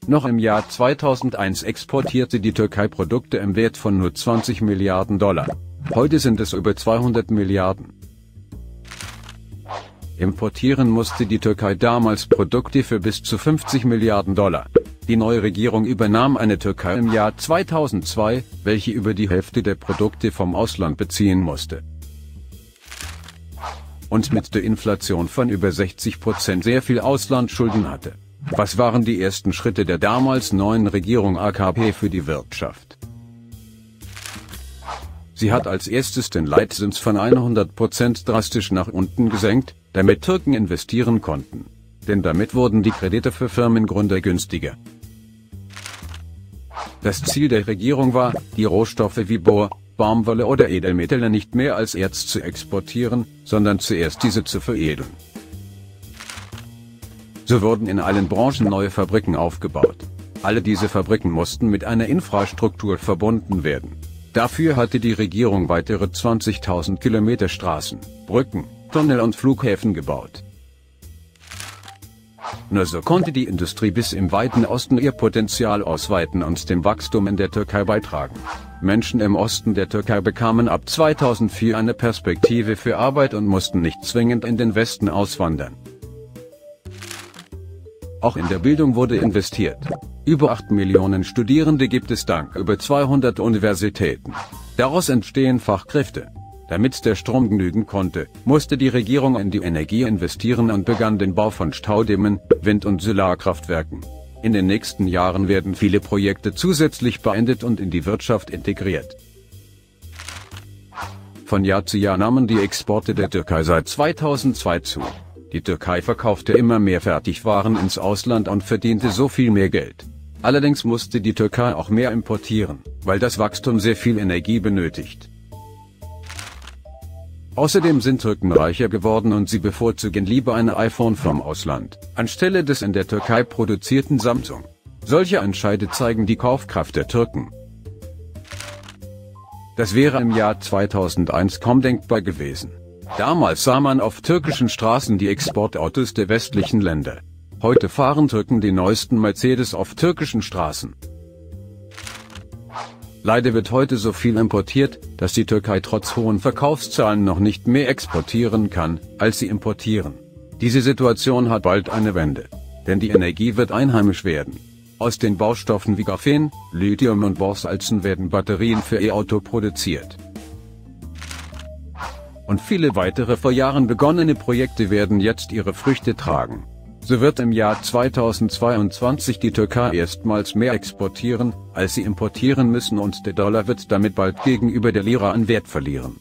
Noch im Jahr 2001 exportierte die Türkei Produkte im Wert von nur 20 Milliarden $. Heute sind es über 200 Milliarden. Importieren musste die Türkei damals Produkte für bis zu 50 Milliarden $. Die neue Regierung übernahm eine Türkei im Jahr 2002, welche über die Hälfte der Produkte vom Ausland beziehen musste. Und mit der Inflation von über 60% sehr viel Auslandsschulden hatte. Was waren die ersten Schritte der damals neuen Regierung AKP für die Wirtschaft? Sie hat als erstes den Leitzins von 100% drastisch nach unten gesenkt, damit Türken investieren konnten. Denn damit wurden die Kredite für Firmengründer günstiger. Das Ziel der Regierung war, die Rohstoffe wie Bohr, Baumwolle oder Edelmetalle nicht mehr als Erz zu exportieren, sondern zuerst diese zu veredeln. So wurden in allen Branchen neue Fabriken aufgebaut. Alle diese Fabriken mussten mit einer Infrastruktur verbunden werden. Dafür hatte die Regierung weitere 20.000 Kilometer Straßen, Brücken, Tunnel und Flughäfen gebaut. Nur so konnte die Industrie bis im weiten Osten ihr Potenzial ausweiten und dem Wachstum in der Türkei beitragen. Menschen im Osten der Türkei bekamen ab 2004 eine Perspektive für Arbeit und mussten nicht zwingend in den Westen auswandern. Auch in der Bildung wurde investiert. Über 8 Millionen Studierende gibt es dank über 200 Universitäten. Daraus entstehen Fachkräfte. Damit der Strom genügen konnte, musste die Regierung in die Energie investieren und begann den Bau von Staudämmen, Wind- und Solarkraftwerken. In den nächsten Jahren werden viele Projekte zusätzlich beendet und in die Wirtschaft integriert. Von Jahr zu Jahr nahmen die Exporte der Türkei seit 2002 zu. Die Türkei verkaufte immer mehr Fertigwaren ins Ausland und verdiente so viel mehr Geld. Allerdings musste die Türkei auch mehr importieren, weil das Wachstum sehr viel Energie benötigt. Außerdem sind Türken reicher geworden und sie bevorzugen lieber ein iPhone vom Ausland, anstelle des in der Türkei produzierten Samsung. Solche Entscheide zeigen die Kaufkraft der Türken. Das wäre im Jahr 2001 kaum denkbar gewesen. Damals sah man auf türkischen Straßen die Exportautos der westlichen Länder. Heute fahren Türken die neuesten Mercedes auf türkischen Straßen. Leider wird heute so viel importiert, dass die Türkei trotz hohen Verkaufszahlen noch nicht mehr exportieren kann, als sie importieren. Diese Situation hat bald eine Wende. Denn die Energie wird einheimisch werden. Aus den Baustoffen wie Graphen, Lithium und Borsalzen werden Batterien für E-Auto produziert. Und viele weitere vor Jahren begonnene Projekte werden jetzt ihre Früchte tragen. So wird im Jahr 2022 die Türkei erstmals mehr exportieren, als sie importieren müssen und der Dollar wird damit bald gegenüber der Lira an Wert verlieren.